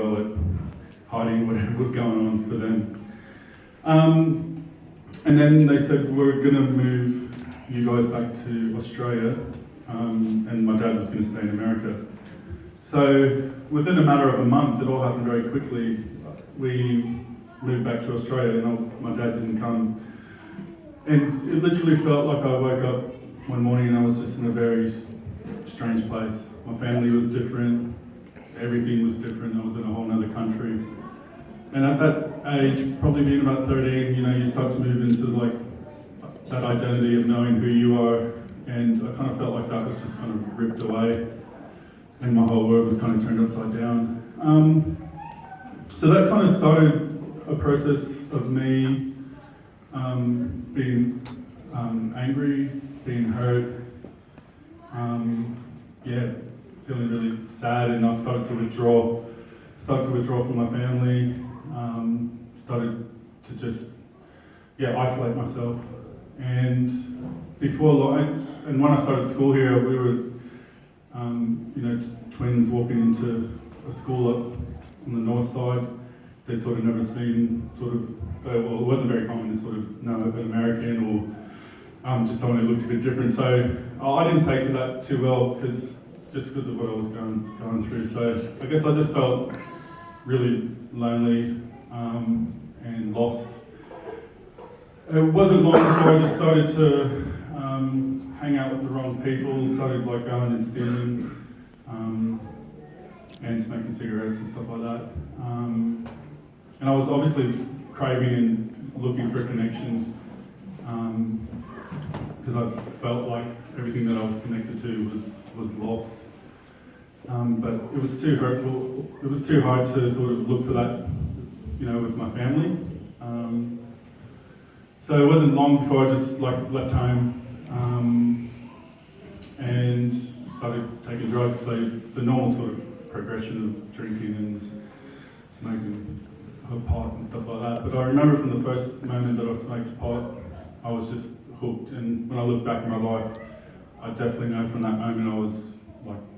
well at hiding whatever was going on for them. And then they said, we're going to move you guys back to Australia, and my dad was going to stay in America. So within a matter of a month, it all happened very quickly. We moved back to Australia, and my dad didn't come. And it literally felt like I woke up one morning and I was just in a very strange place. My family was different, everything was different. I was in a whole other country. And at that age, probably being about 13, you start to move into like that identity of knowing who you are. And I kind of felt like that was just kind of ripped away, and my whole world was kind of turned upside down. So that kind of started a process of me being angry, being hurt, feeling really sad, and I started to withdraw from my family, started to just isolate myself. And before long, and when I started school here, we were twins walking into a school up on the north side. They'd sort of never seen it wasn't very common to sort of know an American or just someone who looked a bit different. So I didn't take to that too well because of what I was going through. So I guess I just felt really lonely and lost. It wasn't long before I just started to hang out with the wrong people, started like going and stealing and smoking cigarettes and stuff like that. And I was obviously craving and looking for a connection because I felt like everything that I was connected to was lost. But it was too hurtful. It was too hard to sort of look for that, with my family. So it wasn't long before I just left home and started taking drugs. So the normal sort of progression of drinking and smoking pot and stuff like that. But I remember from the first moment that I smoked pot, I was just hooked. And when I look back in my life, I definitely know from that moment I was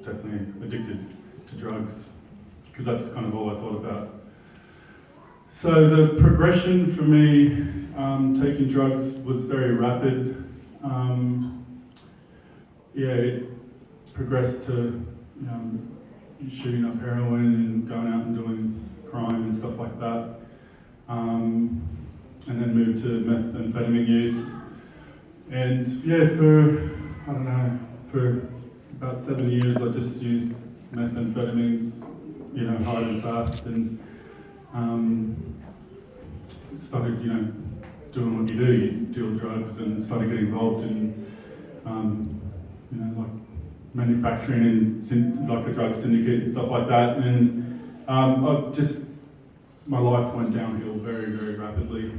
definitely addicted to drugs, because that's kind of all I thought about. So the progression for me taking drugs was very rapid. It progressed to shooting up heroin and going out and doing crime and stuff like that. And then moved to methamphetamine use. And for about 7 years I just used methamphetamines, hard and fast, and started, doing what you do. You deal drugs, and started getting involved in, manufacturing and like a drug syndicate and stuff like that. And my life went downhill very, very rapidly.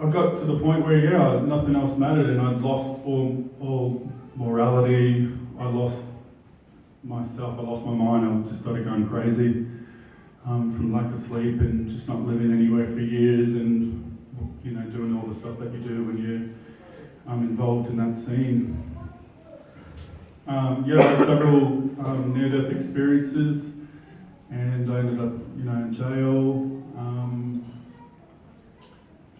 I got to the point where, nothing else mattered, and I'd lost all morality. I lost myself, I lost my mind. I just started going crazy from lack of sleep and just not living anywhere for years, and doing all the stuff that you do when you're involved in that scene. I had several near-death experiences, and I ended up, in jail.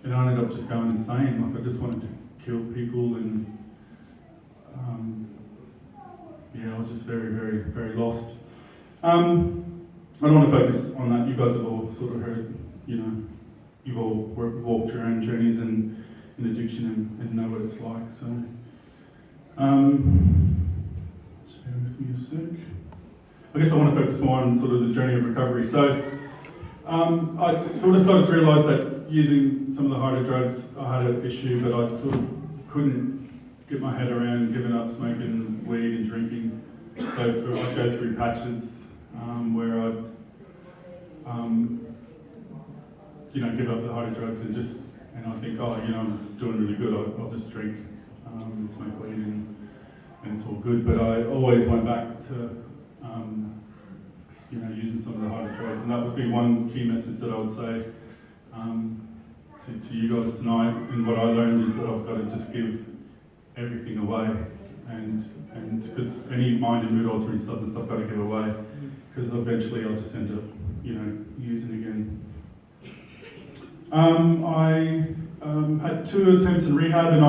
And I ended up just going insane. I just wanted to kill people, and I was just very, very, very lost. I don't want to focus on that. You guys have all sort of heard, you've all walked your own journeys in addiction and know what it's like. So, just bear with me a sec. I guess I want to focus more on sort of the journey of recovery. So, I sort of started to realise that using some of the harder drugs, I had an issue, but I sort of couldn't get my head around giving up smoking weed and drinking. So I'd go through patches where I'd, give up the harder drugs and I think, I'm doing really good. I'll just drink and smoke weed and it's all good. But I always went back to, using some of the harder drugs, and that would be one key message that I would say to you guys tonight. And what I learned is that I've got to just give everything away. and because any mind and mood altering stuff and stuff got to give away, because eventually I'll just end up, using again. I had 2 attempts in rehab, and I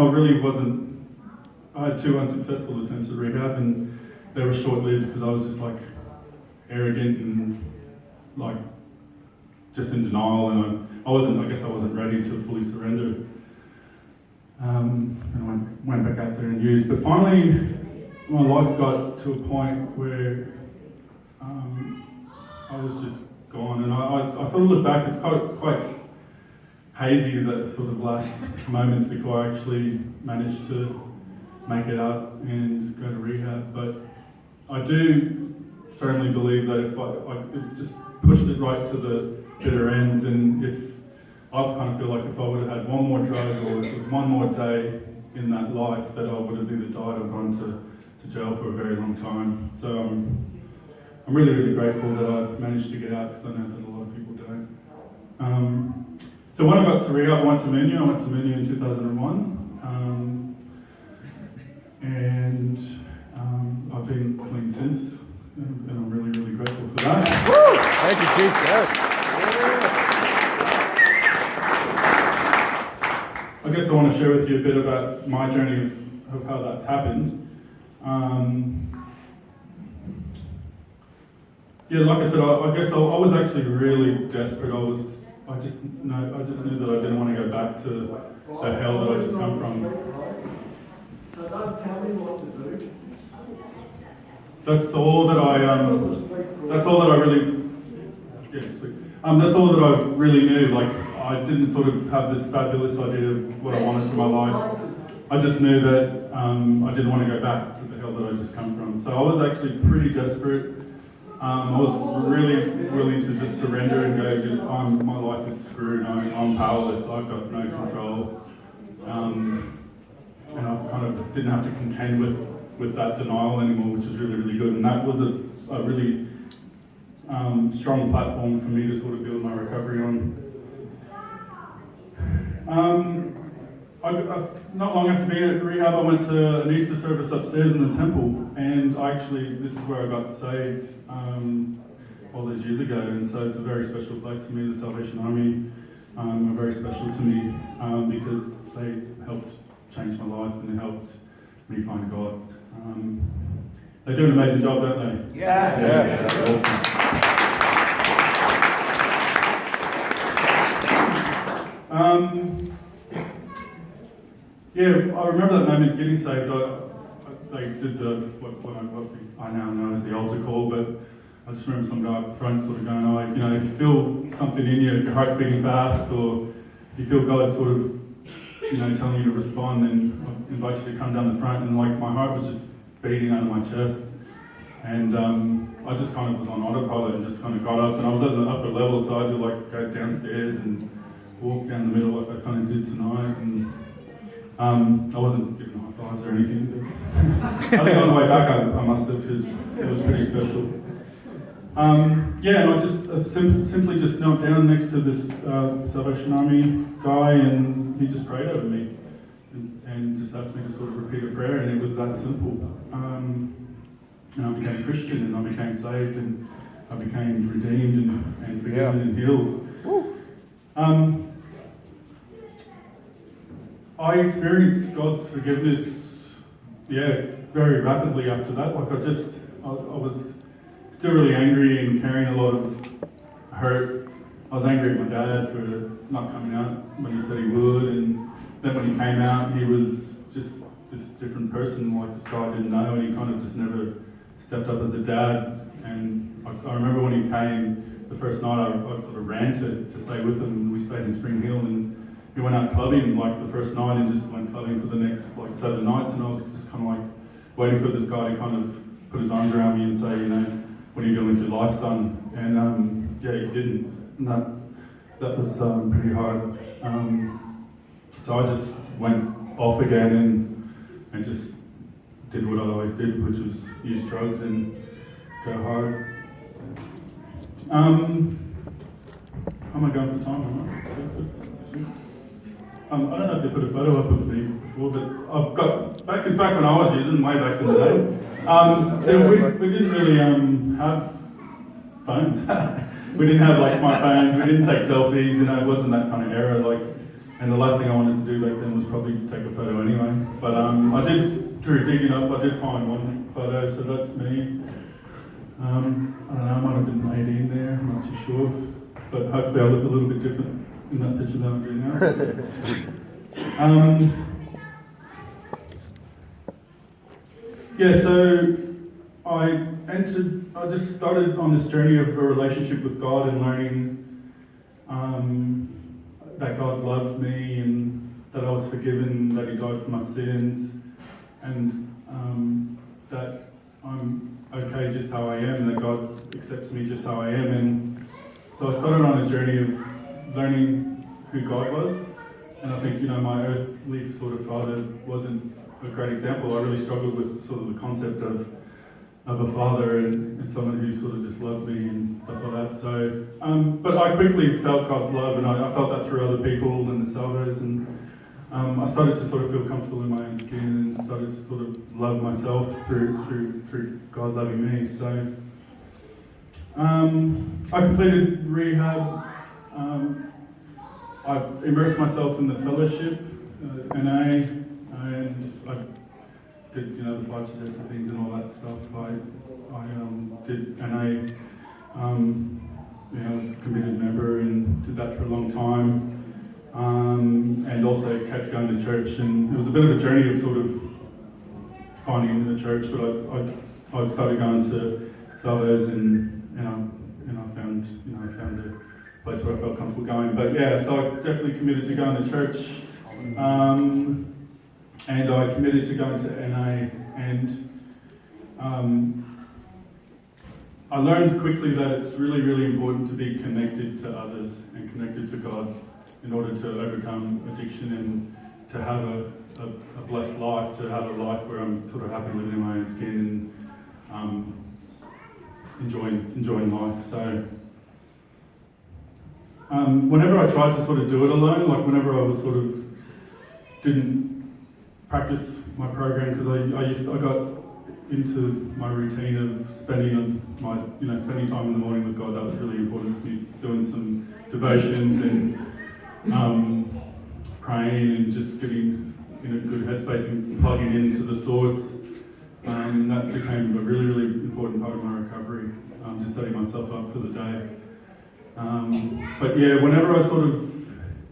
had 2 unsuccessful attempts at rehab, and they were short-lived because I was just like arrogant and like just in denial, and I guess I wasn't ready to fully surrender. And I went back out there and used. But finally, my life got to a point where I was just gone. And I sort of look back, it's quite hazy, that sort of last moments before I actually managed to make it out and go to rehab. But I do firmly believe that if I just pushed it right to the bitter ends, and if I kind of feel like if I would have had one more drug or if it was one more day in that life, that I would have either died or gone to jail for a very long time. So I'm really, really grateful that I managed to get out, because I know that a lot of people don't. So when I got to rehab, I went to Menu in 2001. And I've been clean since, and I'm really, really grateful for that. Woo! Thank you, Chief. I guess I want to share with you a bit about my journey of how that's happened. Like I said, I guess I was actually really desperate. I just knew that I didn't want to go back to the hell that I just come from. So don't tell me what to do. That's all that I really knew. Like, I didn't sort of have this fabulous idea of what I wanted for my life. I just knew that I didn't want to go back to the hell that I just come from. So I was actually pretty desperate. I was really willing to just surrender and go, my life is screwed, I'm powerless, I've got no control. And I kind of didn't have to contend with that denial anymore, which is really, really good. And that was a really strong platform for me to sort of build my recovery on. Not long after being at rehab, I went to an Easter service upstairs in the temple, and this is where I got saved all those years ago, and so it's a very special place to me. The Salvation Army are very special to me because they helped change my life and they helped me find God. They do an amazing job, don't they? Yeah. Awesome. I remember that moment getting saved. They did what I now know as the altar call, but I just remember some guy up the front sort of going, if you feel something in you, if your heart's beating fast, or if you feel God sort of, telling you to respond, then I invite you to come down the front. And like, my heart was just beating under my chest, and I just kind of was on autopilot and just kind of got up, and I was at the upper level, so I had to like go downstairs and walk down the middle like I kind of did tonight, and I wasn't giving high fives or anything, but I think on the way back I must have, because it was pretty special. And I just simply just knelt down next to this Salvation Army guy, and he just prayed over me and just asked me to sort of repeat a prayer, and it was that simple. And I became a Christian, and I became saved, and I became redeemed and forgiven and healed. I experienced God's forgiveness, very rapidly after that. Like, I was still really angry and carrying a lot of hurt. I was angry at my dad for not coming out when he said he would, and then when he came out, he was just this different person, like this guy I didn't know, and he kind of just never stepped up as a dad. And I remember when he came the first night, I sort of ran to stay with him, and we stayed in Spring Hill, and he went out clubbing like the first night and just went clubbing for the next like 7 nights, and I was just kind of like waiting for this guy to kind of put his arms around me and say, what are you doing with your life, son? And he didn't. And that was pretty hard. So I just went off again and just did what I always did, which was use drugs and go hard. How am I going for time? I don't know if they put a photo up of me before, but I've got back when I was using, way back in the day, we didn't really have phones. We didn't have like smartphones. We didn't take selfies. You know, it wasn't that kind of era. Like, and the last thing I wanted to do back then was probably take a photo anyway. But I did, through digging up, I did find one photo. So that's me. I don't know. I might have been 18 there. I'm not too sure. But hopefully, I look a little bit different in that picture than I do now. Yeah, so I just started on this journey of a relationship with God and learning that God loves me and that I was forgiven, that He died for my sins, and that I'm okay just how I am, that God accepts me just how I am. And so I started on a journey of learning who God was. And I think, my earthly sort of father wasn't a great example. I really struggled with sort of the concept of a father and someone who sort of just loved me and stuff like that. So, but I quickly felt God's love, and I felt that through other people and the Salvos, and I started to sort of feel comfortable in my own skin and started to sort of love myself through God loving me. So, I completed rehab. I immersed myself in the fellowship, NA, and I did, the 5 suggested things and all that stuff. I did NA. I was a committed member and did that for a long time. And also kept going to church, and it was a bit of a journey of sort of finding the church. But I started going to Salvos, and I found a place where I felt comfortable going. But yeah, so I definitely committed to going to church. And I committed to going to NA, and I learned quickly that it's really, really important to be connected to others and connected to God in order to overcome addiction and to have a blessed life, to have a life where I'm sort of happy living in my own skin and enjoying life. So whenever I tried to sort of do it alone, like whenever I was sort of didn't practice my program, because I got into my routine of spending time in the morning with God. That was really important to me, doing some devotions and praying and just getting in a good headspace and plugging into the source. And that became a really, really important part of my recovery, just setting myself up for the day. But yeah, whenever I sort of,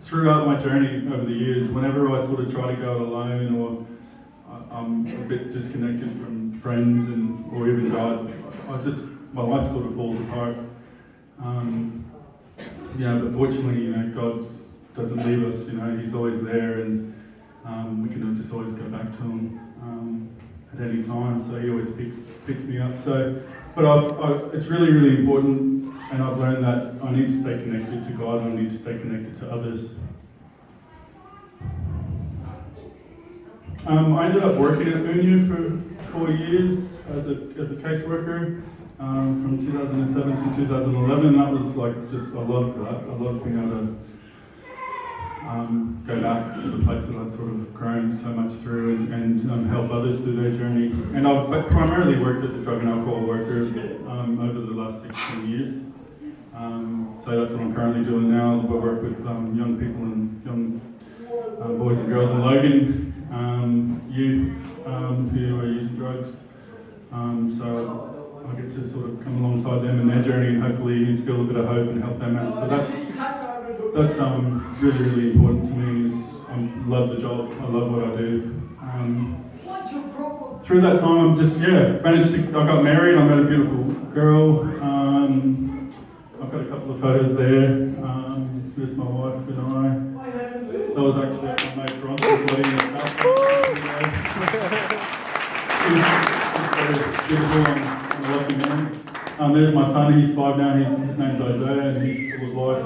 throughout my journey over the years, whenever I sort of try to go alone or I'm a bit disconnected from friends or even God, my life sort of falls apart. But fortunately, God doesn't leave us. He's always there, and we can just always go back to Him at any time. So He always picks me up. So, but it's really, really important, and I've learned that I need to stay connected to God. And I need to stay connected to others. I ended up working at UNIA for 4 years as a caseworker from 2007 to 2011, and that was like just a lot of that. I loved being able to go back to the place that I'd sort of grown so much through and help others through their journey. And I've primarily worked as a drug and alcohol worker over the last 16 years. So that's what I'm currently doing now. I work with young people and young boys and girls in Logan. Youth who are using drugs, so I get to sort of come alongside them in their journey and hopefully instill a bit of hope and help them out. So that's really, really important to me. I love the job. I love what I do. Through that time, I got married. I met a beautiful girl. I've got a couple of photos there. There's my wife and I. That was actually at my mate Bronte's wedding in South. She's very beautiful and a lucky man. There's my son, he's 5 now, his name's Isaiah, and he's full of life.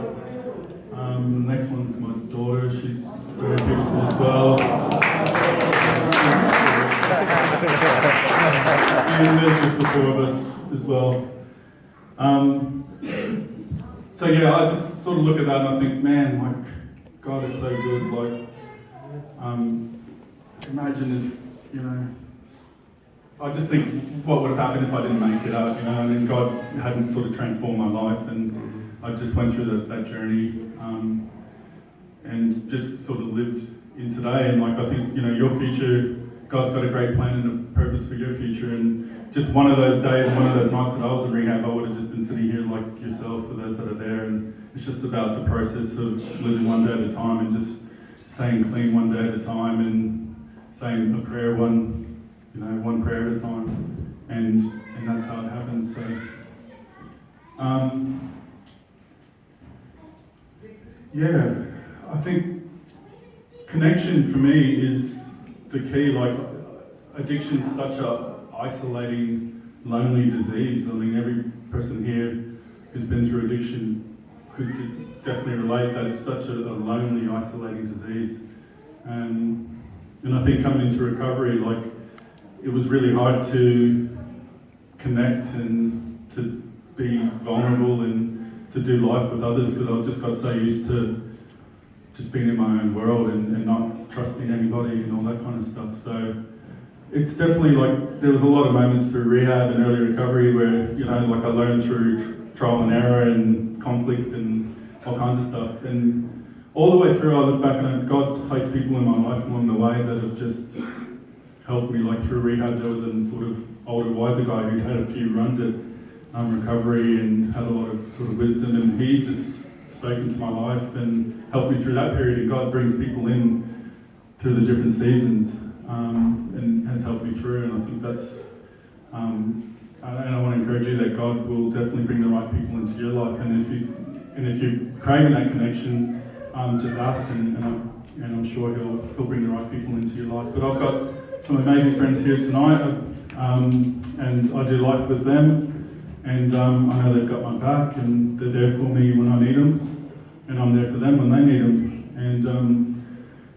The next one's my daughter, she's very beautiful as well. And there's just the 4 of us as well. So yeah, I just sort of look at that and I think, man, like, God is so good. Like, imagine if you know, I just think what would have happened if I didn't make it out, you know, and then God hadn't sort of transformed my life, and I just went through that journey, and just sort of lived in today. And like, I think, you know, your future, God's got a great plan and a purpose for your future. And just one of those days, one of those nights that I was in rehab, I would have just been sitting here like yourself, for those that are there. And it's just about the process of living one day at a time, and just staying clean one day at a time, and saying a prayer one prayer at a time. And that's how it happens. So, yeah, I think connection for me is the key. Like, addiction is such a isolating, lonely disease. I mean, every person here who's been through addiction could definitely relate that it's such a lonely, isolating disease. And I think coming into recovery, like, it was really hard to connect and to be vulnerable and to do life with others, because I just got so used to just being in my own world and not trusting anybody and all that kind of stuff. So it's definitely like, there was a lot of moments through rehab and early recovery where, you know, like I learned through trial and error and conflict and all kinds of stuff. And all the way through, I look back and God's placed people in my life along the way that have just helped me. Like through rehab, there was a sort of older, wiser guy who had a few runs at recovery and had a lot of sort of wisdom, and he just spoke into my life and helped me through that period. And God brings people in through the different seasons, and has helped me through. And I think that's, and I want to encourage you that God will definitely bring the right people into your life. And if you're craving that connection, just ask, and I'm sure He'll bring the right people into your life. But I've got some amazing friends here tonight, and I do life with them. And I know they've got my back, and they're there for me when I need them, and I'm there for them when they need them. And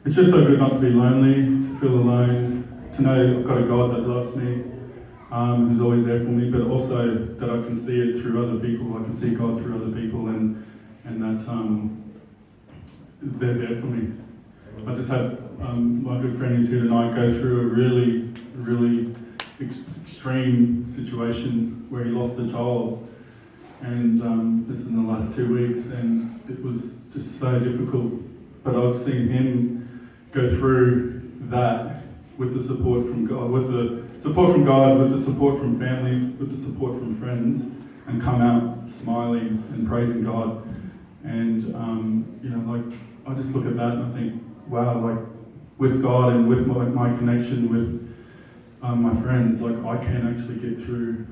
it's just so good not to be lonely, to feel alone, to know I've got a God that loves me, who's always there for me, but also that I can see it through other people. I can see God through other people, and that they're there for me. I just had my good friend who's here tonight go through a really, really extreme situation where he lost a child, and this is in the last 2 weeks, and it was just so difficult. But I've seen him go through that with the support from God, with the support from family, with the support from friends, and come out smiling and praising God. And you know, like, I just look at that and I think, wow, like, with God and with my connection with my friends, like, I can actually get through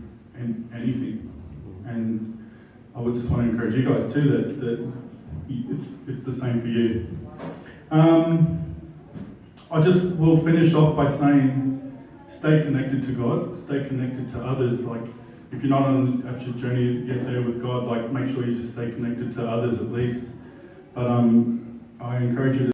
anything. And I would just want to encourage you guys too, that it's the same for you. I just will finish off by saying, stay connected to God, stay connected to others. Like, if you're not on your journey yet there with God, like, make sure you just stay connected to others at least. But I encourage you to